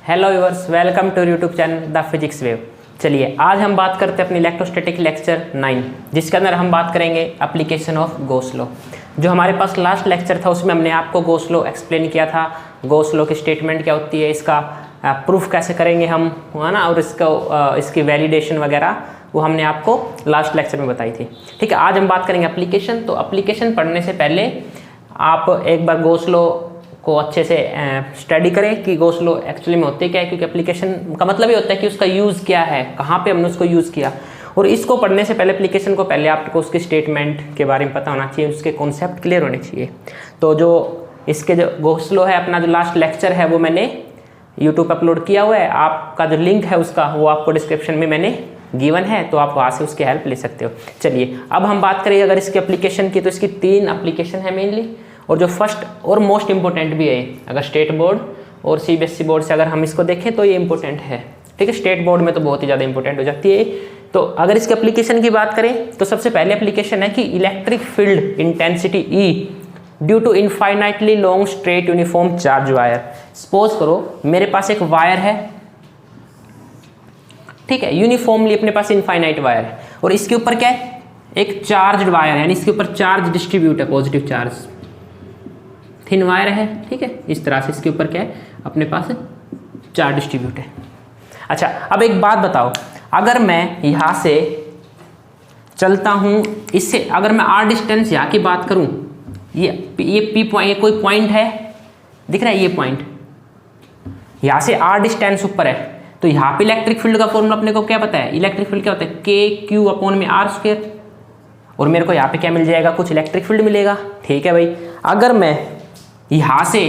Hello viewers, welcome to YouTube channel the physics wave. चलिए आज हम बात करते हैं अपनी इलेक्ट्रोस्टैटिक लेक्चर 9, जिसके अंदर हम बात करेंगे एप्लीकेशन ऑफ गॉस लॉ। जो हमारे पास लास्ट लेक्चर था उसमें हमने आपको गॉस लॉ एक्सप्लेन किया था, गॉस लॉ की स्टेटमेंट क्या होती है, इसका प्रूफ कैसे करेंगे हम, है ना, और इसकी वैलिडेशन वगैरह वो हमने आपको लास्ट लेक्चर में बताई थी। ठीक है, आज हम बात करेंगे एप्लीकेशन। तो एप्लीकेशन पढ़ने से पहले आप एक बार गॉस लॉ को अच्छे से स्टडी करें कि गॉस लॉ एक्चुअली में होते क्या है, क्योंकि एप्लीकेशन का मतलब ही होता है कि उसका यूज़ क्या है, कहाँ पे हमने उसको यूज़ किया। और इसको पढ़ने से पहले, एप्लीकेशन को पहले आपको उसके स्टेटमेंट के बारे में पता होना चाहिए, उसके कॉन्सेप्ट क्लियर होने चाहिए। तो जो इसके जो गॉस लॉ है, अपना जो लास्ट लेक्चर है वो मैंने यूट्यूब पर अपलोड किया हुआ है। आपका जो लिंक है उसका वो आपको डिस्क्रिप्शन में मैंने गिवन है, तो आप वहाँ से उसकी हेल्प ले सकते हो। चलिए अब हम बात करें अगर इसकी एप्लीकेशन की, तो इसकी 3 एप्लीकेशन है मेनली, और जो फर्स्ट और मोस्ट इंपॉर्टेंट भी है। अगर स्टेट बोर्ड और सीबीएसई बोर्ड से अगर हम इसको देखें तो ये इंपॉर्टेंट है। ठीक है, स्टेट बोर्ड में तो बहुत ही ज़्यादा इंपॉर्टेंट हो जाती है। तो अगर इसके एप्लीकेशन की बात करें तो सबसे पहले एप्लीकेशन है कि electric field intensity E due to infinitely long straight uniform charge wire. Suppose करो मेरे पास एक वायर है, ठीक है, यूनिफॉर्मली अपने पास इनफाइनाइट वायर है, और इसके ऊपर क्या है, एक चार्ज वायर है, यानी इसके ऊपर चार्ज डिस्ट्रीब्यूट है, पॉजिटिव चार्ज, थिन वायर है। ठीक है, इस तरह से इसके ऊपर क्या है, अपने पास चार्ज डिस्ट्रीब्यूट है। अच्छा, अब एक बात बताओ, अगर मैं यहाँ से चलता हूँ, इससे अगर मैं आर डिस्टेंस यहाँ की बात करूँ, ये पी पॉइंट, ये कोई पॉइंट है, दिख रहा है ये पॉइंट, यहाँ से आर डिस्टेंस ऊपर है, तो यहाँ पे इलेक्ट्रिक फील्ड का फॉर्मूला अपने को क्या पता है, इलेक्ट्रिक फील्ड क्या होता है, के क्यू अपॉन में आर स्क्वायर, और मेरे को यहाँ पे क्या मिल जाएगा, कुछ इलेक्ट्रिक फील्ड मिलेगा। ठीक है भाई, अगर मैं यहाँ से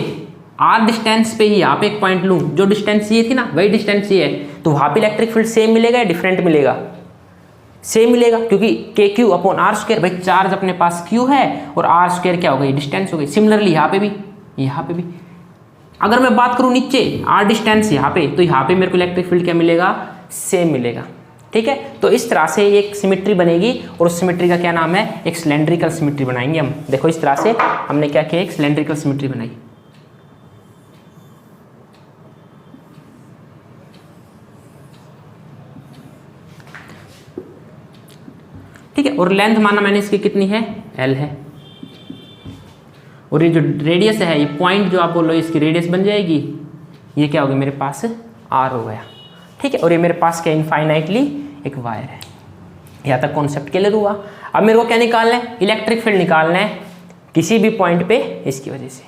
आर डिस्टेंस पे ही यहाँ पे एक पॉइंट लूँ, जो डिस्टेंस ये थी ना वही डिस्टेंस ये है, तो वहाँ पे इलेक्ट्रिक फील्ड सेम मिलेगा या डिफरेंट मिलेगा, सेम मिलेगा, क्योंकि के क्यू अपॉन आर स्क्वायर, भाई चार्ज अपने पास क्यू है और आर स्क्वायर क्या हो गई, डिस्टेंस हो गई। सिमिलरली यहाँ पे भी, यहाँ पे भी अगर मैं बात करूँ नीचे आर डिस्टेंस यहाँ पे, तो यहाँ पे मेरे को इलेक्ट्रिक फील्ड क्या मिलेगा, सेम मिलेगा। ठीक है, तो इस तरह से एक सिमेट्री बनेगी, और उस सिमेट्री का क्या नाम है, एक सिलेंड्रिकल सिमेट्री बनाएंगे हम। देखो इस तरह से हमने क्या किया, एक सिलेंड्रिकल सिमेट्री बनाई। ठीक है, और लेंथ माना मैंने इसकी कितनी है, L है, और ये जो रेडियस है, ये पॉइंट जो आप बोल रहे हो इसकी रेडियस बन जाएगी, ये क्या होगी मेरे पास R हो गया। ठीक है, और ये मेरे पास क्या, इनफाइनाइटली एक वायर है। यहाँ तक कॉन्सेप्ट क्लियर हुआ। अब मेरे को क्या निकालना है, इलेक्ट्रिक फील्ड निकालना है किसी भी पॉइंट पे इसकी वजह से।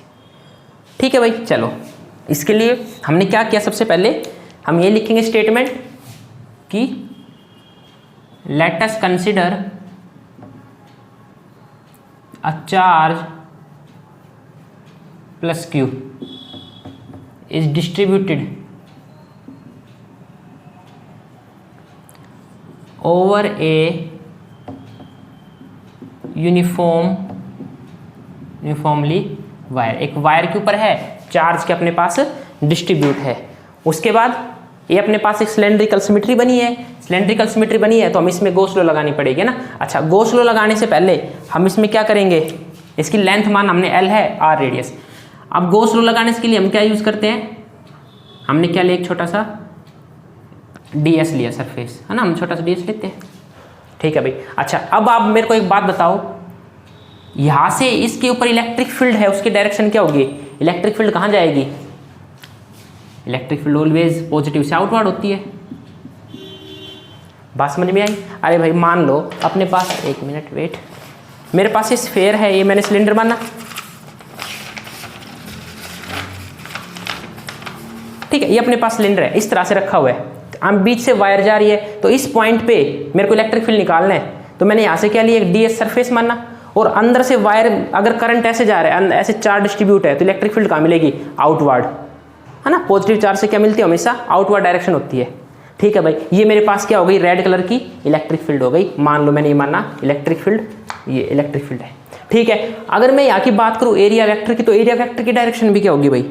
ठीक है भाई, चलो इसके लिए हमने क्या किया, सबसे पहले हम ये लिखेंगे स्टेटमेंट कि let us consider a charge plus Q is distributed over a uniformly wire. एक वायर के ऊपर है, चार्ज के अपने पास डिस्ट्रीब्यूट है। उसके बाद ये अपने पास एक सिलेंड्रिकल सिमेट्री बनी है, सिलेंड्रिकल सिमेट्री बनी है, तो हम इसमें गॉस लॉ लगानी पड़ेगी ना। अच्छा, गॉस लॉ लगाने से पहले हम इसमें क्या करेंगे, इसकी लेंथ मान हमने L है, R रेडियस। अब गॉस लॉ लगाने के लिए हम क्या यूज़ करते हैं, हमने क्या लिया, एक छोटा सा ds लिया, सरफेस है ना, हम छोटा सा ds लेते हैं। ठीक है भाई। अच्छा, अब आप मेरे को एक बात बताओ, यहाँ से इसके ऊपर इलेक्ट्रिक फील्ड है, उसकी डायरेक्शन क्या होगी, इलेक्ट्रिक फील्ड कहाँ जाएगी, इलेक्ट्रिक फील्ड ऑलवेज पॉजिटिव से आउटवर्ड होती है। बात समझ में आई। अरे भाई मान लो अपने पास, एक मिनट वेट, मेरे पास ये स्फेयर है, ये मैंने सिलेंडर माना, ठीक है, ये अपने पास सिलेंडर है, इस तरह से रखा हुआ है, हम बीच से वायर जा रही है, तो इस पॉइंट पे मेरे को इलेक्ट्रिक फील्ड निकालना है, तो मैंने यहाँ से क्या लिया, एक ds सरफेस माना, और अंदर से वायर, अगर करंट ऐसे जा रहा है, ऐसे चार्ज डिस्ट्रीब्यूट है, तो इलेक्ट्रिक फील्ड कहाँ मिलेगी, आउटवर्ड, है ना। पॉजिटिव चार्ज से क्या मिलती है, हमेशा आउटवर्ड डायरेक्शन होती है। ठीक है भाई, ये मेरे पास क्या हो गई, रेड कलर की इलेक्ट्रिक फील्ड हो गई। मान लो मैंने ये माना इलेक्ट्रिक फील्ड, ये इलेक्ट्रिक फील्ड है। ठीक है, अगर मैं यहाँ की बात करूँ एरिया वेक्टर की, तो एरिया वेक्टर की डायरेक्शन भी क्या होगी भाई,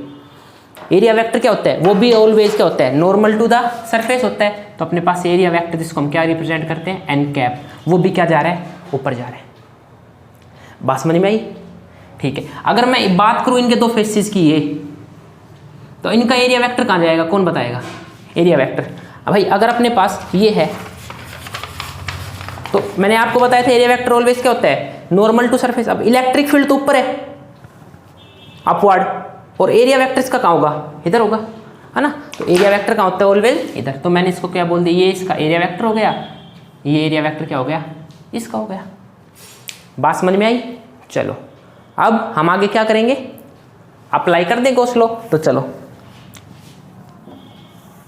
एरिया वेक्टर क्या होता है, वो भी ऑलवेज क्या होता है, नॉर्मल टू द सरफेस होता है। तो अपने पास एरिया वेक्टर जिसको हम क्या रिप्रेजेंट करते हैं, एन कैप, वो भी क्या जा रहा है, ऊपर जा रहा है। बात समझ में आई। ठीक है, अगर मैं बात करूं इनके दो फेसेस की, ये तो इनका एरिया वेक्टर कहाँ जाएगा, कौन बताएगा? Area vector. अब भाई अगर अपने पास ये है तो मैंने आपको बताया था एरिया वेक्टर ऑलवेज क्या होता है, नॉर्मल टू सरफेस। अब इलेक्ट्रिक फील्ड तो ऊपर है अपवर्ड, और एरिया वेक्टर इसका कहाँ होगा, इधर होगा, है ना। तो एरिया वेक्टर कहाँ होता है, ऑलवेज इधर। तो मैंने इसको क्या बोल दिया, ये इसका एरिया वेक्टर हो गया, ये एरिया वेक्टर क्या हो गया, इसका हो गया। बात समझ में आई? चलो अब हम आगे क्या करेंगे, अप्लाई कर दें गॉस लॉ। तो चलो,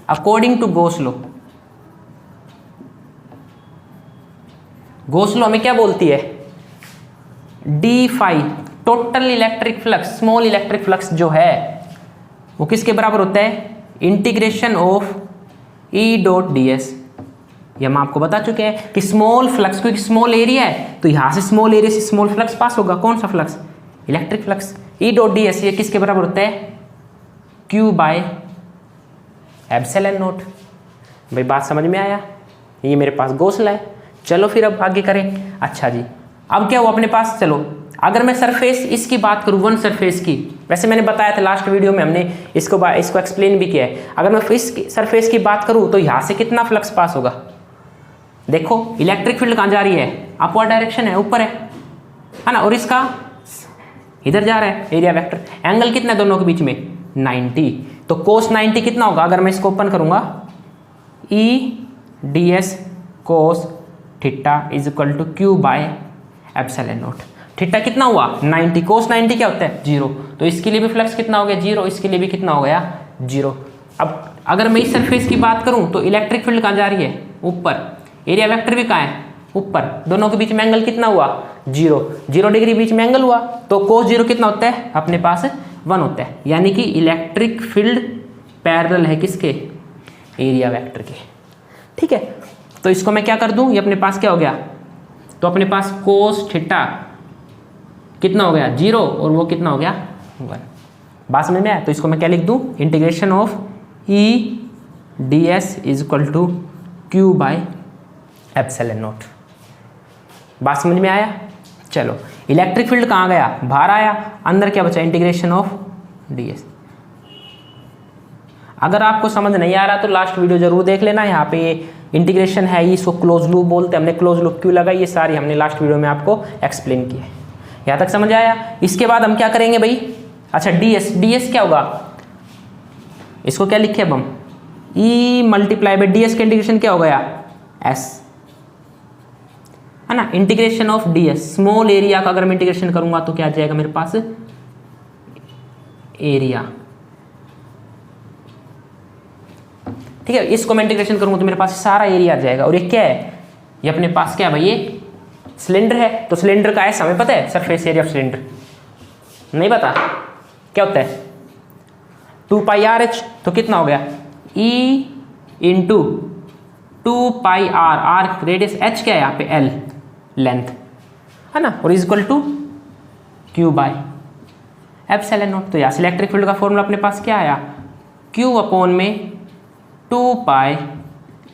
according to Gauss law, Gauss law हमें क्या बोलती है, d phi total electric flux, small electric flux जो है वो किसके बराबर होता है, integration of E dot D s. ये हम आपको बता चुके हैं कि स्मॉल फ्लक्स, क्योंकि स्मॉल एरिया है तो यहां से स्मॉल एरिया से स्मॉल फ्लक्स पास होगा, कौन सा flux, electric flux. E dot D s ये किसके बराबर होता है, क्यू बाय एप्सिलॉन नॉट। भाई बात समझ में आया, ये मेरे पास गॉस लॉ है। चलो फिर अब आगे करें। अच्छा जी, अब क्या हुआ अपने पास, चलो अगर मैं सरफेस इसकी बात करूं, वन सरफेस की, वैसे मैंने बताया था लास्ट वीडियो में, हमने इसको एक्सप्लेन भी किया है। अगर मैं इस सरफेस की बात करूं तो यहां से कितना फ्लक्स पास होगा, देखो इलेक्ट्रिक फील्ड कहां जा रही है, अपवर्ड डायरेक्शन है, ऊपर है ना, और इसका इधर जा रहा है एरिया वेक्टर। एंगल कितना है दोनों के बीच में, 90। तो कोस 90 कितना होगा, अगर मैं इसको ओपन करूंगा, E d s cos theta is equal to Q by epsilon naught. Theta कितना हुआ, 90, कोस 90 क्या होता है, 0। तो इसके लिए भी फ्लक्स कितना हो गया, 0, इसके लिए भी कितना हो गया, 0। अब अगर मैं इस सरफेस की बात करूं तो इलेक्ट्रिक फील्ड कहाँ जा रही है, ऊपर, एरिया वेक्टर भी कहाँ है, ऊपर, दोनों के बीच में एंगल कितना हुआ, 0 डिग्री बीच में एंगल हुआ, तो कोस 0 कितना होता है अपने पास, 1 होता है। यानी कि इलेक्ट्रिक फील्ड पैरेलल है किसके, एरिया वेक्टर के, ठीक है। तो इसको मैं क्या कर दूं, ये अपने पास क्या हो गया, तो अपने पास कोस थीटा कितना हो गया, 0, और वो कितना हो गया, 1। बात समझ में आया? तो इसको मैं क्या लिख दूं, integration of E d S is equal to Q by epsilon naught. बात समझ में आया? चलो इलेक्ट्रिक फील्ड कहाँ गया, बाहर आया, अंदर क्या बचा, इंटीग्रेशन ऑफ डी एस। अगर आपको समझ नहीं आ रहा तो लास्ट वीडियो जरूर देख लेना, यहाँ पे इंटीग्रेशन है, इसको क्लोज लूप बोलते हैं, हमने क्लोज लूप क्यों लगाई, ये सारी हमने लास्ट वीडियो में आपको एक्सप्लेन किया है। यहाँ तक समझ आया? इसके बाद हम क्या करेंगे भाई, अच्छा ds क्या होगा, इसको क्या लिखे अब हम, e मल्टीप्लाई बाई ds का इंटीग्रेशन क्या हो गया, s, है ना। Integration of ds, small area का अगर मैं इंटीग्रेशन करूंगा तो क्या आ जाएगा मेरे पास, एरिया, ठीक है। इसको मैं इंटीग्रेशन करूंगा तो मेरे पास सारा एरिया आ जाएगा। और ये क्या है, ये अपने पास क्या है भाई, ये सिलेंडर है। तो सिलेंडर का ऐसा हमें पता है, सरफेस एरिया ऑफ सिलेंडर नहीं पता क्या होता है, 2 पाई आर एच। तो कितना हो गया, E into 2 pi r, r radius, h क्या है यहाँ पे, L लेंथ, है ना, और is equal to Q by epsilon naught. तो यहाँ से इलेक्ट्रिक फील्ड का फॉर्मूला अपने पास क्या आया, Q अपॉन में 2 pi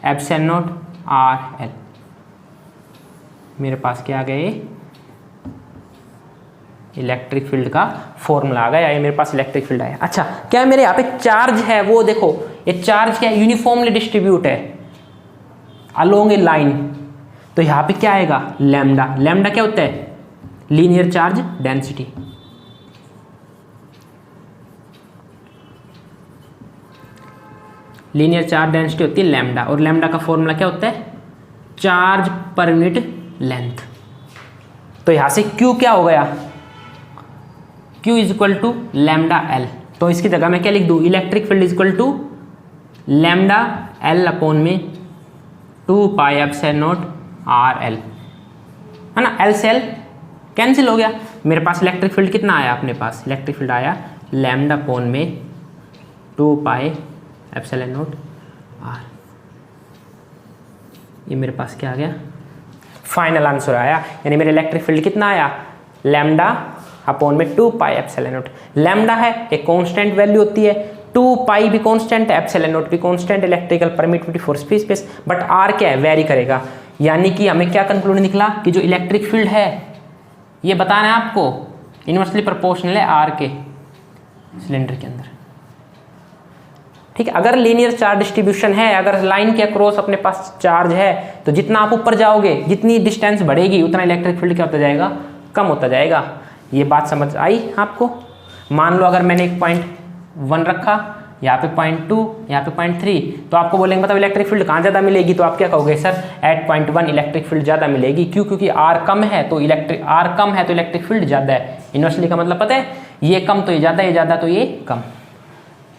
epsilon naught R L। मेरे पास क्या आ गया, ये इलेक्ट्रिक फील्ड का फॉर्मूला आ गया, ये मेरे पास इलेक्ट्रिक फील्ड आया। अच्छा क्या मेरे यहाँ पे चार्ज है, वो देखो ये चार्ज क्या यूनिफॉर्मली डिस्ट्रीब्यूट है अलोंग ए लाइन। तो यहाँ पे क्या आएगा, लैम्डा। लैम्डा क्या होता है, linear charge density. Linear charge density होती है लैम्डा, और लैम्डा का फॉर्मूला क्या होता है, चार्ज पर यूनिट लेंथ। तो यहां से Q क्या हो गया, Q is equal to lambda L। तो इसकी जगह मैं क्या लिख दूं, electric field is equal to lambda L upon में 2 pi epsilon naught R L, है ना। L से L कैंसिल हो गया, मेरे पास इलेक्ट्रिक फील्ड कितना आया, अपने पास इलेक्ट्रिक फील्ड आया लैम्डा अपॉन में 2 पाई एप्सिलॉन नॉट R। ये मेरे पास क्या आ गया, फाइनल आंसर आया। यानी मेरे इलेक्ट्रिक फील्ड कितना आया, लैम्डा अपॉन में 2 पाई एप्सिलॉन नॉट। लैम्डा है एक कांस्टेंट वैल्यू होती है, 2 पाई भी कांस्टेंट है, एप्सिलॉन नॉट भी constant, electrical permittivity for free space, but r क्या है, वेरी करेगा। यानी कि हमें क्या कंक्लूड निकला कि जो इलेक्ट्रिक फील्ड है ये बताना है आपको इनवर्सली प्रोपोर्शनल है आर के सिलेंडर के अंदर। ठीक है। अगर लीनियर चार्ज डिस्ट्रीब्यूशन है, अगर लाइन के अक्रॉस अपने पास चार्ज है, तो जितना आप ऊपर जाओगे, जितनी डिस्टेंस बढ़ेगी, उतना इलेक्ट्रिक फील्ड क्या होता जाएगा, कम होता जाएगा। ये बात समझ आई आपको। मान लो अगर मैंने एक 0.1 रखा, यहाँ पे 0.2, यहाँ पे 0.3, तो आपको बोलेंगे मतलब इलेक्ट्रिक फील्ड कहाँ ज़्यादा मिलेगी, तो आप क्या कहोगे, सर एट 0.1 इलेक्ट्रिक फील्ड ज़्यादा मिलेगी। क्यों? क्योंकि आर कम है तो इलेक्ट्रिक फील्ड ज़्यादा है। इन्वर्सली का मतलब पता है, ये कम तो ये ज़्यादा, ये ज़्यादा तो ये कम।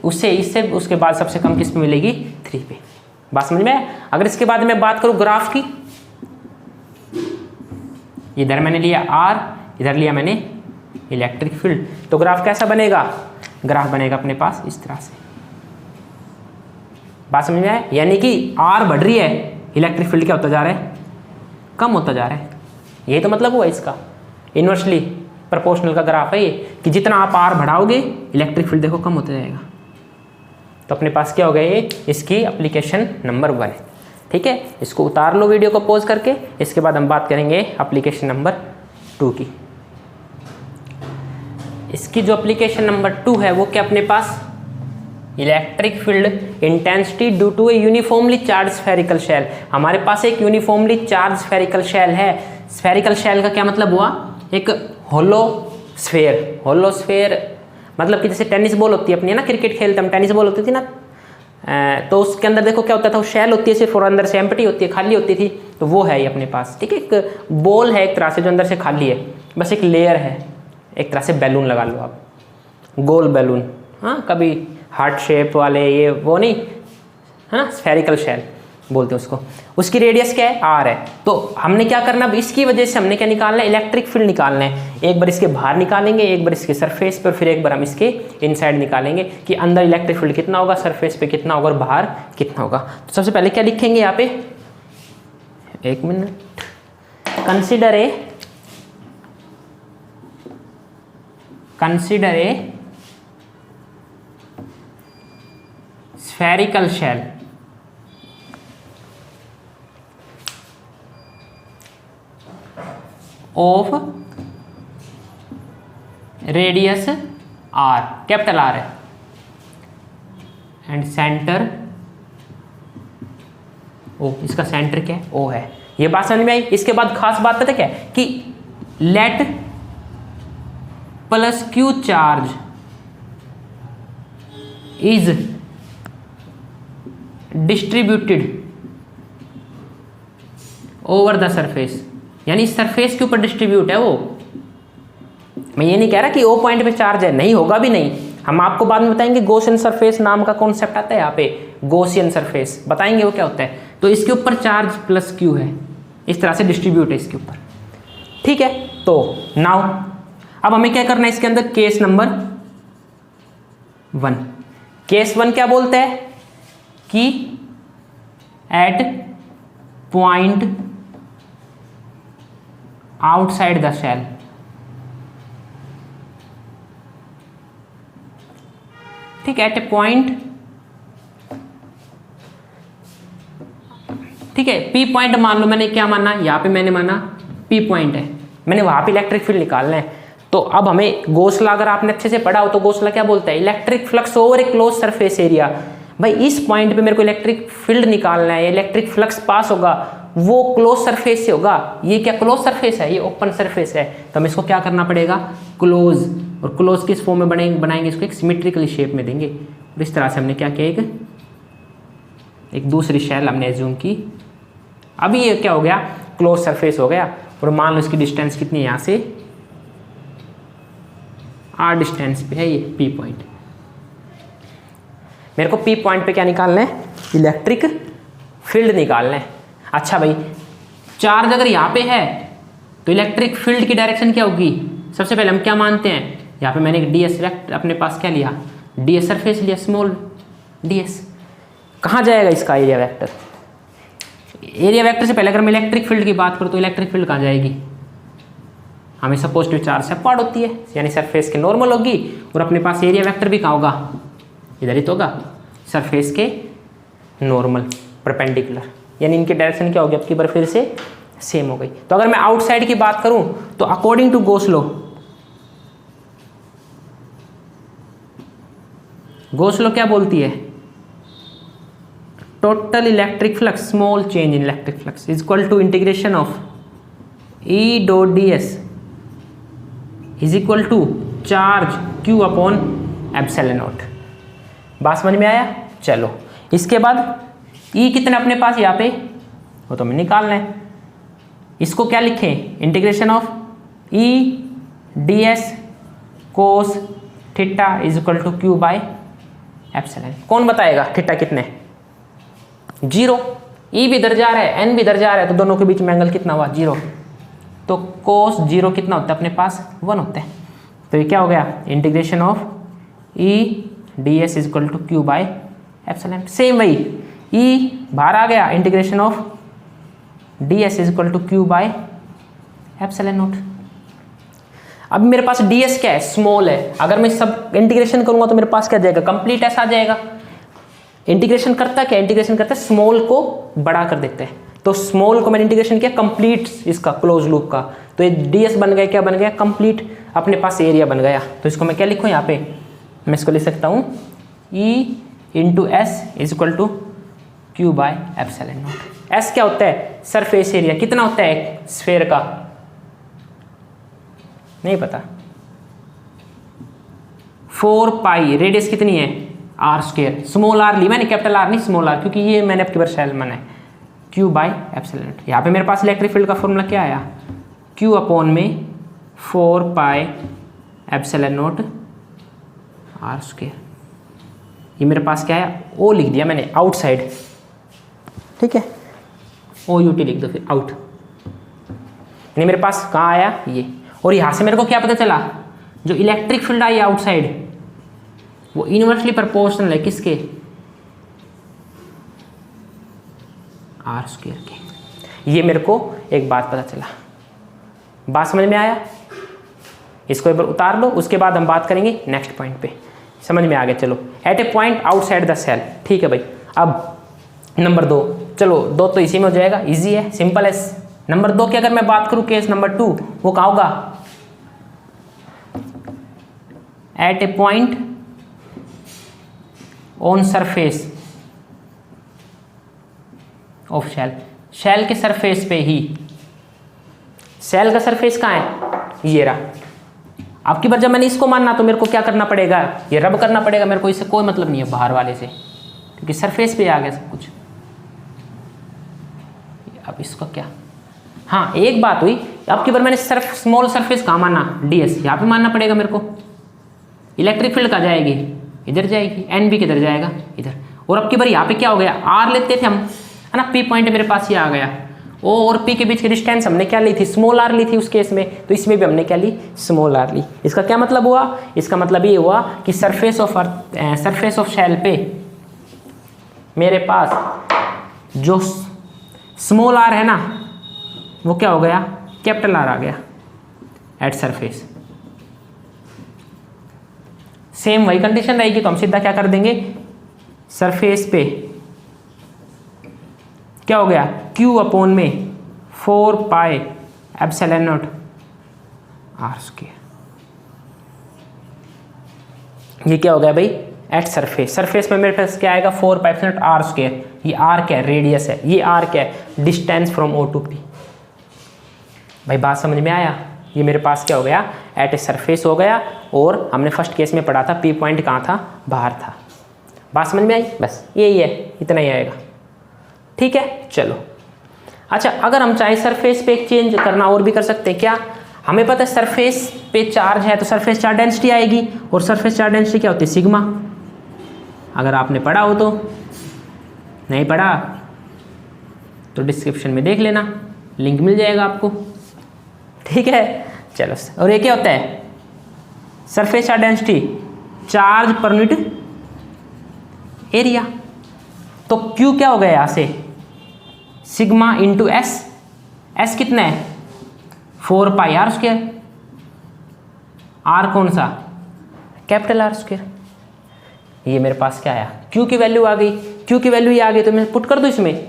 इससे उसके बाद सबसे कम किस पे मिलेगी, 3 पे। बात समझ में आया। अगर इसके बाद मैं बात करूँ ग्राफ की, इधर मैंने लिया आर, इधर लिया मैंने इलेक्ट्रिक फील्ड, तो ग्राफ कैसा बनेगा, ग्राफ बनेगा अपने पास इस तरह से। बात समझ में आया। यानी कि आर बढ़ रही है, इलेक्ट्रिक फील्ड क्या होता जा रहा है, कम होता जा रहा है। यही तो मतलब हुआ इसका, इन्वर्सली प्रोपोर्शनल का ग्राफ है ये, कि जितना आप आर बढ़ाओगे इलेक्ट्रिक फील्ड देखो कम होता जाएगा। तो अपने पास क्या हो गया ये, इसकी एप्लीकेशन नंबर 1 है। ठीक है, इसको उतार लो वीडियो को पॉज करके। इसके बाद हम बात करेंगे एप्लीकेशन नंबर 2 की। इसकी जो एप्लीकेशन नंबर 2 है वो क्या अपने पास, electric field intensity due to a uniformly charge spherical shell. हमारे पास एक यूनिफॉर्मली चार्ज स्फेरिकल शेल है। स्फेरिकल शेल का क्या मतलब हुआ, एक होलो स्फेयर मतलब कि जैसे टेनिस बॉल होती है अपनी, है ना, क्रिकेट खेलते हम, टेनिस बॉल होती थी ना, तो उसके अंदर देखो क्या होता था, वो शेल होती है सिर्फ और अंदर से एम्प्टी होती है, खाली होती थी। तो वो है ये अपने पास। ठीक है, एक बॉल है एक तरह से जो अंदर से खाली है, बस एक लेयर है, एक तरह से बैलून लगा लो आप, गोल बैलून, हाँ, कभी हार्ट शेप वाले, ये वो नहीं है ना, स्फेरिकल शेल बोलते हैं उसको। उसकी रेडियस क्या है, आर है। तो हमने क्या करना, इसकी वजह से हमने क्या निकालना है, इलेक्ट्रिक फील्ड निकालना है। एक बार इसके बाहर निकालेंगे, एक बार इसके सरफेस पर, फिर एक बार हम इसके इनसाइड निकालेंगे कि अंदर इलेक्ट्रिक फील्ड कितना होगा, सरफेस पे कितना होगा और बाहर कितना होगा। तो सबसे पहले क्या लिखेंगे यहाँ पे, एक minute, consider a spherical shell of radius r, capital R है, एंड सेंटर O, इसका सेंटर क्या है, O है। ये बात समझ में आई। इसके बाद खास बात पता क्या है कि late plus Q charge is distributed over the surface, यानी सरफेस के ऊपर डिस्ट्रीब्यूट है वो। मैं ये नहीं कह रहा कि ओ पॉइंट पे चार्ज है, नहीं होगा भी नहीं, हम आपको बाद में बताएंगे। गॉसियन सरफेस नाम का कॉन्सेप्ट आता है यहाँ पे, गॉसियन सरफेस बताएंगे वो क्या होता है। तो इसके ऊपर चार्ज प्लस क्यू है, इस तरह से डिस्ट्रीब्यूट है इसके ऊपर। ठीक है, तो नाउ अब हमें क्या करना है इसके अंदर, केस नंबर 1। केस 1 क्या बोलते हैं कि at point outside the shell, ठीक है, एट ए पॉइंट, ठीक है, पी पॉइंट मान लो, मैंने क्या माना यहाँ पे, मैंने माना पी पॉइंट है, मैंने वहां पे इलेक्ट्रिक फील्ड निकालना है। तो अब हमें गोसला, अगर आपने अच्छे से पढ़ा हो तो गोसला क्या बोलता है, इलेक्ट्रिक फ्लक्स ओवर ए क्लोज सरफेस एरिया। भाई इस पॉइंट पे मेरे को इलेक्ट्रिक फील्ड निकालना है, इलेक्ट्रिक फ्लक्स पास होगा, वो क्लोज सरफेस से होगा। ये क्या क्लोज सरफेस है, ये ओपन सरफेस है, तो हमें इसको क्या करना पड़ेगा, क्लोज। और क्लोज किस फॉर्म में बनाएंगे इसको, एक सिमेट्रिकल शेप में देंगे। और इस तरह से हमने क्या किया, एक दूसरी शेल हमने एज्यूम की। अभी ये क्या हो गया, क्लोज सरफेस हो गया। और मान लो इसकी डिस्टेंस कितनी है, यहाँ से आर डिस्टेंस पे है ये पी पॉइंट। मेरे को पी पॉइंट पे क्या निकालना है, इलेक्ट्रिक फील्ड निकालना है। अच्छा भाई, चार्ज अगर यहाँ पे है तो इलेक्ट्रिक फील्ड की डायरेक्शन क्या होगी, सबसे पहले हम क्या मानते हैं, यहाँ पे मैंने एक डी एस अपने पास क्या लिया, डी एस सरफेस लिया, स्मॉल डी एस। कहाँ जाएगा इसका एरिया वेक्टर, एरिया वेक्टर से पहले अगर मैं इलेक्ट्रिक फील्ड की बात करूँ तो इलेक्ट्रिक फील्ड कहाँ जाएगी, हमेशा पॉजिटिव चार्ज से अपवार्ड होती है, यानी सरफेस के नॉर्मल होगी। और अपने पास एरिया वेक्टर भी कहाँ होगा, इधर ही तो होगा, सरफेस के नॉर्मल परपेंडिकुलर, यानी इनकी डायरेक्शन क्या होगी, अब की बार फिर से सेम हो गई। तो अगर मैं आउटसाइड की बात करूं तो अकॉर्डिंग टू गॉस लॉ क्या बोलती है, total electric flux, small change in electric flux is equal to integration of E dot D S is equal to charge q upon epsilon naught. बात समझ में आया? चलो इसके बाद ई कितना अपने पास यहाँ पे, वो तो हमें निकालना है। इसको क्या लिखें? Integration of E d s cos theta is equal to Q by epsilon. कौन बताएगा थीटा कितने? 0। ई भी इधर जा रहा है, एन भी इधर जा रहा है, तो दोनों के बीच में एंगल कितना हुआ? 0। तो कोस 0 कितना होता है अपने पास? 1 होता है। तो ये क्या हो गया? Integration of E d S is equal to Q by epsilon. Same वही ई बाहर आ गया, integration of d S is equal to Q by epsilon naught. अब मेरे पास डी एस क्या है? स्मॉल है। अगर मैं सब इंटीग्रेशन करूंगा तो मेरे पास क्या जाएगा? कंप्लीट एस आ जाएगा। इंटीग्रेशन करता क्या? इंटीग्रेशन करता है स्मॉल को बड़ा कर देते हैं। तो स्मॉल को मैंने इंटीग्रेशन किया कंप्लीट इसका क्लोज लूप का, तो ये डी एस बन गया, क्या बन गया? कंप्लीट अपने पास एरिया बन गया। तो इसको मैं क्या लिखूँ यहाँ पे? मैं इसको लिख सकता हूँ E into S is equal to Q by epsilon naught. S क्या होता है? Surface area. कितना होता है स्फेयर का? नहीं पता। 4 पाई। रेडियस कितनी है? R square. स्मॉल आर ली मैंने, कैपिटल आर नहीं, स्मॉल आर, क्योंकि ये मैंने आपकी बार शैल माना है। Q by epsilon naught. यहाँ पे मेरे पास इलेक्ट्रिक फील्ड का फॉर्मूला क्या आया? क्यू अपॉन में 4 pi epsilon naught R square. ये मेरे पास क्या है? ओ लिख दिया मैंने, आउटसाइड। ठीक है, ओ यू टी लिख दो फिर, आउट। नहीं मेरे पास कहाँ आया? ये। और यहाँ से मेरे को क्या पता चला? जो इलेक्ट्रिक फील्ड आई आउटसाइड वो इनवर्सली प्रोपोर्शनल है किसके? आर स्क्वायर के। ये मेरे को एक बात पता चला। बात समझ में आया? इसको एक बार उतार लो, उसके बाद हम बात करेंगे नेक्स्ट पॉइंट पे। समझ में आ गया? चलो, at a point outside the shell. ठीक है भाई। अब नंबर 2, चलो 2 तो इसी में हो जाएगा, इजी है, सिंपल है। नंबर 2 की अगर मैं बात करूं, केस नंबर 2, वो कहाँ होगा? At a point on surface of shell. Shell के सरफेस पे ही। शेल का सरफेस कहाँ है? ये रहा। आपकी बार जब मैंने इसको मानना तो मेरे को क्या करना पड़ेगा? ये रब करना पड़ेगा। मेरे को इससे कोई मतलब नहीं है बाहर वाले से, क्योंकि सरफेस पे आ गया सब कुछ। अब इसका क्या? हाँ, एक बात हुई, अब की बार मैंने स्मॉल सरफेस कहाँ माना? डीएस। यहाँ पे मानना पड़ेगा मेरे को। इलेक्ट्रिक फील्ड कहाँ जाएगी? इधर जाएगी। एन भी किधर जाएगा? इधर। और अब की बार यहाँ पे क्या हो गया? आर लेते थे हम, है ना, पी पॉइंट मेरे पास ये आ गया। ओ और पी के बीच की डिस्टेंस हमने क्या ली थी? स्मॉल आर ली थी उस केस में, तो इसमें भी हमने क्या ली? स्मॉल आर ली। इसका क्या मतलब हुआ? इसका मतलब ये हुआ कि सरफेस ऑफ शेल पे मेरे पास जो स्मॉल आर है ना, वो क्या हो गया? कैपिटल आर आ गया एट सरफेस। सेम वही कंडीशन रहेगी, तो हम सीधा क्या कर देंगे? सरफेस पे क्या हो गया? Q अपॉन में 4 pi epsilon naught R square. ये क्या हो गया भाई? At surface. सरफेस में मेरे पास क्या आएगा? 4 pi epsilon naught R square. ये आर क्या है? रेडियस है। ये आर क्या है? Distance from O to P। भाई बात समझ में आया? ये मेरे पास क्या हो गया? एट ए सरफेस हो गया। और हमने फर्स्ट केस में पढ़ा था P पॉइंट कहाँ था? बाहर था। बात समझ में आई? बस यही है, इतना ही आएगा। ठीक है, चलो। अच्छा, अगर हम चाहे सरफेस पे एक चेंज करना और भी कर सकते हैं। क्या? हमें पता है सरफेस पे चार्ज है तो सरफेस चार्ज डेंसिटी आएगी, और सरफेस चार्ज डेंसिटी क्या होती है? सिग्मा। अगर आपने पढ़ा हो तो, नहीं पढ़ा तो डिस्क्रिप्शन में देख लेना, लिंक मिल जाएगा आपको। ठीक है, चलो। और ये क्या होता है? Surface charge density, charge per unit area. तो Q क्या हो गया यहाँ से? Sigma into S. एस कितना है? 4 पाई आर स्क्वायर। आर कौन सा? Capital R square. ये मेरे पास क्या आया? Q की वैल्यू आ गई। Q की वैल्यू ये आ गई, तो मैं पुट कर दूं इसमें।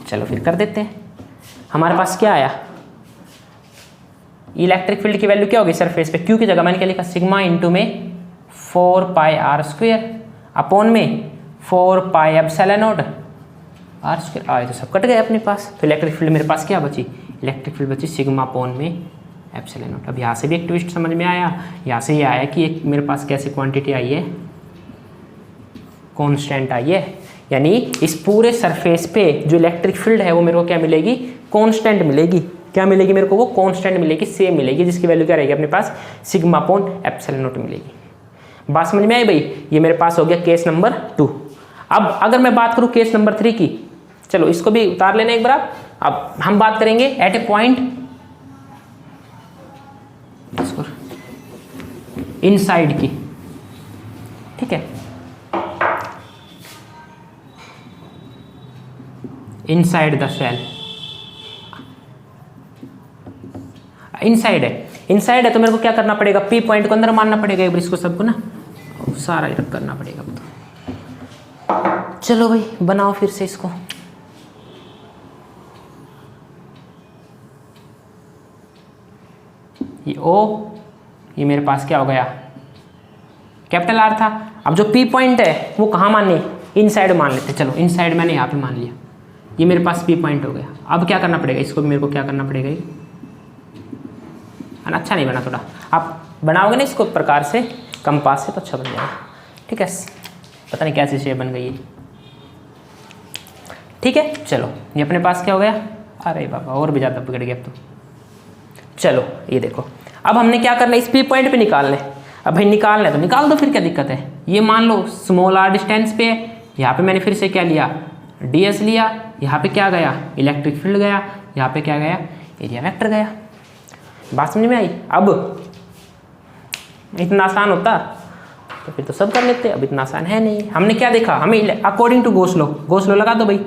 चलो फिर कर देते हैं। हमारे पास क्या आया? इलेक्ट्रिक फील्ड की वैल्यू क्या होगी सरफेस पे? Q की जगह मैंने क्या लिखा? सिग्मा इंटू में 4 पाई आर स्क्वायर अपॉन में 4 pi epsilon naught R square. आए तो सब कट गए अपने पास, तो इलेक्ट्रिक फील्ड मेरे पास क्या बची, इलेक्ट्रिक फील्ड बची सिग्मा अपॉन में एप्सिलॉन नॉट। अब यहाँ से भी एक ट्विस्ट समझ में आया, यहाँ से ये आया कि एक मेरे पास कैसी क्वांटिटी आई है, कांस्टेंट आई है, यानी इस पूरे सरफेस पे जो इलेक्ट्रिक फील्ड है वो मेरे को क्या मिलेगी, कांस्टेंट मिलेगी। क्या मिलेगी मेरे को, वो कांस्टेंट मिलेगी, सेम मिलेगी, जिसकी वैल्यू क्या रहेगी अपने पास, सिग्मा अपॉन एप्सिलॉन नॉट मिलेगी। बात समझ में आई भाई, ये मेरे पास हो गया केस नंबर 2। अब अगर मैं बात करूँ केस नंबर 3 की, चलो इसको भी उतार लेना एक बार आप। अब हम बात करेंगे एट ए पॉइंट इनसाइड की, ठीक है, इनसाइड द सेल, इनसाइड है, इनसाइड है तो मेरे को क्या करना पड़ेगा, पी पॉइंट को अंदर मानना पड़ेगा एक बार इसको सबको ना, सारा रब करना पड़ेगा। तो चलो भाई बनाओ फिर से इसको। ये ओ, ये मेरे पास क्या हो गया, कैपिटल आर था। अब जो पी पॉइंट है वो कहाँ माननी, इनसाइड मान लेते, चलो इनसाइड मैंने यहाँ पे मान लिया, ये मेरे पास पी पॉइंट हो गया। अब क्या करना पड़ेगा, इसको भी मेरे को क्या करना पड़ेगा, ये अच्छा नहीं बना, थोड़ा आप बनाओगे ना इसको प्रकार से कंपास से तो अच्छा बन जाएगा, ठीक है। पता नहीं कैसी शेप बन गई है, ठीक है। चलो ये अपने पास क्या हो गया, अरे बाबा और भी ज़्यादा बिगड़ गया अब तो। चलो ये देखो, अब हमने क्या करना है, इस पी पॉइंट पे निकालना है। अब भाई निकालना है तो निकाल दो, फिर क्या दिक्कत है। ये मान लो स्मॉल आर डिस्टेंस पे है, यहाँ पे मैंने फिर से क्या लिया, ds लिया, यहाँ पे क्या गया, इलेक्ट्रिक फील्ड गया, यहाँ पे क्या गया, एरिया वेक्टर गया। बात समझ में आई। अब इतना आसान होता तो फिर तो सब कर लेते, अब इतना आसान है नहीं। हमने क्या देखा, हमें अकॉर्डिंग टू गोस लॉ लगा दो भाई।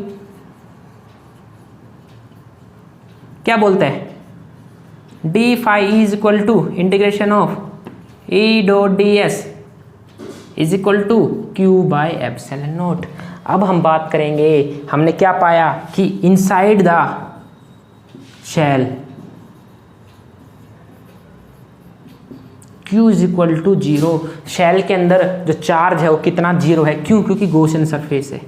क्या बोलते हैं, D phi is equal to integration of E dot D S is equal to Q by epsilon naught. अब हम बात करेंगे, हमने क्या पाया कि inside the shell Q is equal to 0, shell के अंदर जो चार्ज है वो कितना, 0 है। क्यों, क्योंकि गॉसियन सरफेस है।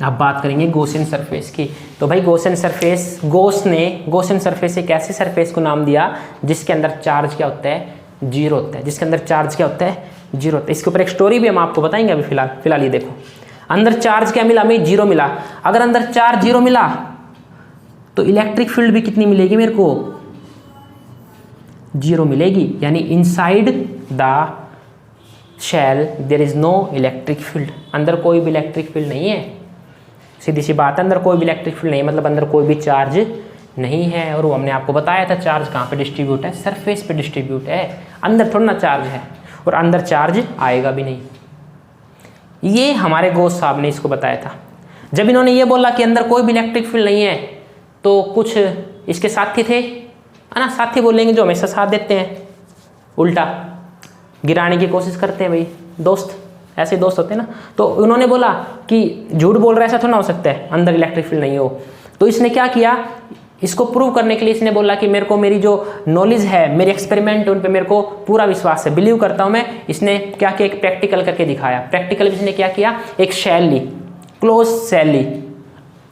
अब बात करेंगे गॉसियन सरफेस की। तो भाई गॉसियन सरफेस, गॉस ने गॉसियन सरफेस एक ऐसे सरफेस को नाम दिया जिसके अंदर चार्ज क्या होता है, 0 होता है, जिसके अंदर चार्ज क्या होता है, 0 होता है। इसके ऊपर एक स्टोरी भी हम आपको बताएंगे अभी फिलहाल ये देखो, अंदर चार्ज क्या मिला, हमें 0 मिला। अगर अंदर चार्ज 0 मिला तो इलेक्ट्रिक फील्ड भी कितनी मिलेगी मेरे को, 0 मिलेगी। यानी inside the shell there is no electric field, अंदर कोई भी इलेक्ट्रिक फील्ड नहीं है। सीधी सी बात है, अंदर कोई भी इलेक्ट्रिक फील्ड नहीं है, मतलब अंदर कोई भी चार्ज नहीं है। और वो हमने आपको बताया था चार्ज कहाँ पे डिस्ट्रीब्यूट है, सरफेस पे डिस्ट्रीब्यूट है, अंदर थोड़ा ना चार्ज है, और अंदर चार्ज आएगा भी नहीं। ये हमारे गॉस साहब ने इसको बताया था। जब इन्होंने ये बोला कि अंदर कोई भी इलेक्ट्रिक फील्ड नहीं है, तो कुछ इसके साथी थे, है ना, साथी बोलेंगे जो हमेशा साथ देते हैं, उल्टा गिराने की कोशिश करते हैं भाई, दोस्त, ऐसे दोस्त होते हैं ना। तो उन्होंने बोला कि झूठ बोल रहा है, ऐसा थोड़ा ना हो सकता है अंदर इलेक्ट्रिक फील्ड नहीं हो। तो इसने क्या किया, इसको प्रूव करने के लिए इसने बोला कि मेरे को मेरी जो नॉलेज है, मेरे एक्सपेरिमेंट, उन पे मेरे को पूरा विश्वास है, बिलीव करता हूँ मैं। इसने क्या किया, एक प्रैक्टिकल करके दिखाया। प्रैक्टिकल इसने क्या किया, एक शेल ली, क्लोज शेल ली,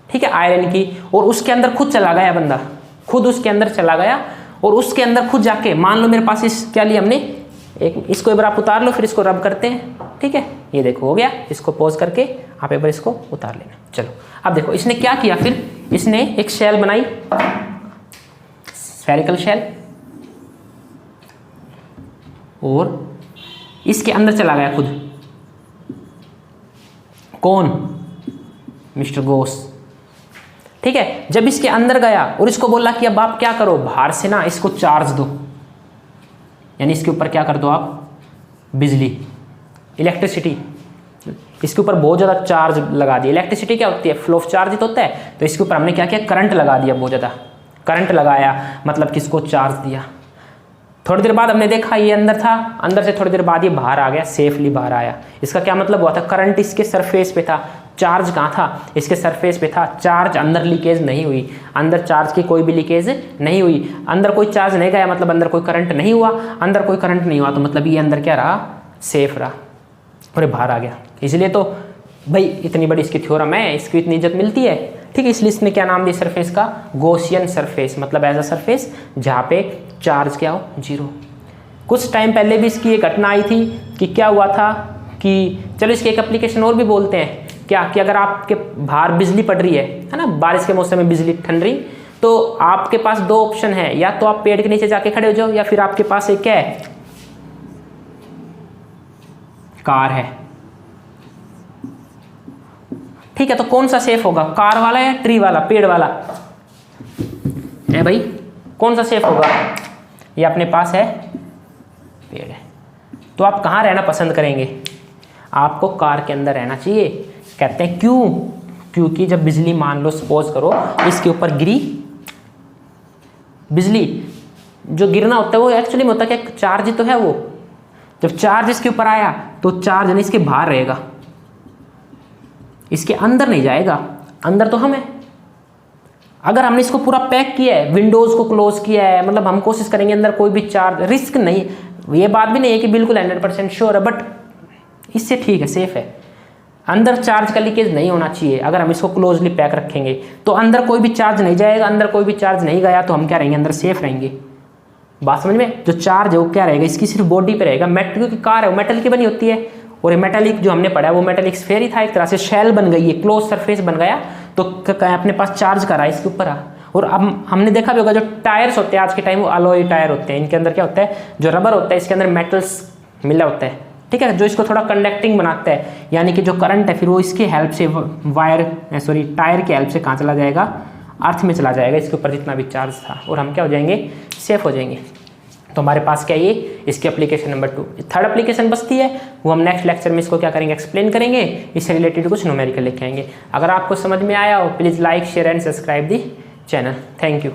ठीक है, आयरन की, और उसके अंदर खुद चला गया बंदा, खुद उसके अंदर चला गया, और उसके अंदर खुद जाके, मान लो मेरे पास इस क्या लिया हमने, एक इसको एक बार आप उतार लो, फिर इसको रब करते हैं, ठीक है। ये देखो हो गया, इसको पॉज करके आप एक बार इसको उतार लेना। चलो अब देखो इसने क्या किया, फिर इसने एक शेल बनाई, स्फेरिकल शेल, और इसके अंदर चला गया खुद। कौन, मिस्टर गॉस, ठीक है। जब इसके अंदर गया और इसको बोला कि अब आप क्या करो, बाहर से ना इसको चार्ज दो, यानी इसके ऊपर क्या कर दो आप, बिजली, इलेक्ट्रिसिटी, इसके ऊपर बहुत ज़्यादा चार्ज लगा दिया। इलेक्ट्रिसिटी क्या होती है, फ्लो ऑफ चार्ज तो होता है, तो इसके ऊपर हमने क्या किया, करंट लगा दिया, बहुत ज़्यादा करंट लगाया, मतलब किसको चार्ज दिया। थोड़ी देर बाद हमने देखा ये अंदर था, अंदर से थोड़ी देर बाद ये बाहर आ गया, सेफली बाहर आया। इसका क्या मतलब हुआ था, करंट इसके सरफेस पे था, चार्ज कहाँ था, इसके सरफेस पे था, चार्ज अंदर लीकेज नहीं हुई, अंदर चार्ज की कोई भी लीकेज नहीं हुई, अंदर कोई चार्ज नहीं गया, मतलब अंदर कोई करंट नहीं हुआ, अंदर कोई करंट नहीं हुआ, तो मतलब ये अंदर क्या रहा, सेफ रहा और ये बाहर आ गया। इसलिए तो भाई इतनी बड़ी इसकी थ्योरम है, इसकी इतनी इज्जत मिलती है, ठीक है। इसलिए इसने क्या नाम दिया सरफेस का, गॉसियन सरफेस, मतलब एज अ सरफेस जहाँ पे चार्ज क्या हो, जीरो। कुछ टाइम पहले भी इसकी एक घटना आई थी कि क्या हुआ था कि चलो इसकी एक एप्लीकेशन और भी बोलते हैं क्या, कि अगर आपके बाहर बिजली पड़ रही है ना, बारिश के मौसम में बिजली ठंड रही, तो आपके पास दो ऑप्शन है, या तो आप पेड़ के नीचे जाके खड़े हो जाओ, या फिर आपके पास एक क्या है, कार है, ठीक है। तो कौन सा सेफ होगा, कार वाला या ट्री वाला, पेड़ वाला है भाई, कौन सा सेफ होगा? ये अपने पास है पेड़ है, तो आप कहाँ रहना पसंद करेंगे? आपको कार के अंदर रहना चाहिए। कहते हैं क्यों? क्योंकि जब बिजली मान लो सपोज करो इसके ऊपर गिरी, बिजली जो गिरना होता है वो एक्चुअली में होता है क्या, चार्ज ही तो है वो। जब चार्ज इसके ऊपर आया तो चार्ज नहीं इसके बाहर रहेगा, इसके अंदर नहीं जाएगा, अंदर तो हम है। अगर हमने इसको पूरा पैक किया है, विंडोज को क्लोज किया है, मतलब हम कोशिश करेंगे अंदर कोई भी चार्ज, रिस्क नहीं, ये बात भी नहीं है कि बिल्कुल 100% श्योर है, बट इससे ठीक है, सेफ है। अंदर चार्ज का लीकेज नहीं होना चाहिए। अगर हम इसको क्लोजली पैक रखेंगे तो अंदर कोई भी चार्ज नहीं जाएगा, अंदर कोई भी चार्ज नहीं गया तो हम क्या रहेंगे, अंदर सेफ रहेंगे। बात समझ में? जो चार्ज है वो क्या रहेगा, इसकी सिर्फ बॉडी पे रहेगा। मेटल की कार है, वो मेटल की बनी होती है, और ये मेटेलिक जो हमने पढ़ा है वो मेटेलिक स्फीयर ही था, एक तरह से शेल बन गई है, क्लोज सरफेस बन गया, तो अपने पास चार्ज करा है इसके ऊपर। और अब हमने देखा भी होगा जो टायर्स होते हैं आज के टाइम वो अलॉय टायर होते हैं, इनके अंदर क्या होता है, जो रबर होता है इसके अंदर मेटल्स मिला होता है, ठीक है, जो इसको थोड़ा कंडक्टिंग बनाता है, यानी कि जो करंट है फिर वो इसकी हेल्प से टायर की हेल्प से कहाँ चला जाएगा, अर्थ में चला जाएगा, इसके ऊपर जितना भी चार्ज था, और हम क्या हो जाएंगे, सेफ हो जाएंगे। तो हमारे पास क्या ये इसकी एप्लीकेशन नंबर 2। थर्ड एप्लीकेशन बचती है, वो हम नेक्स्ट लेक्चर में इसको क्या करेंगे, एक्सप्लेन करेंगे, इससे रिलेटेड कुछ न्यूमेरिकल लेके आएंगे। अगर आपको समझ में आया हो please like share and subscribe the channel. Thank you.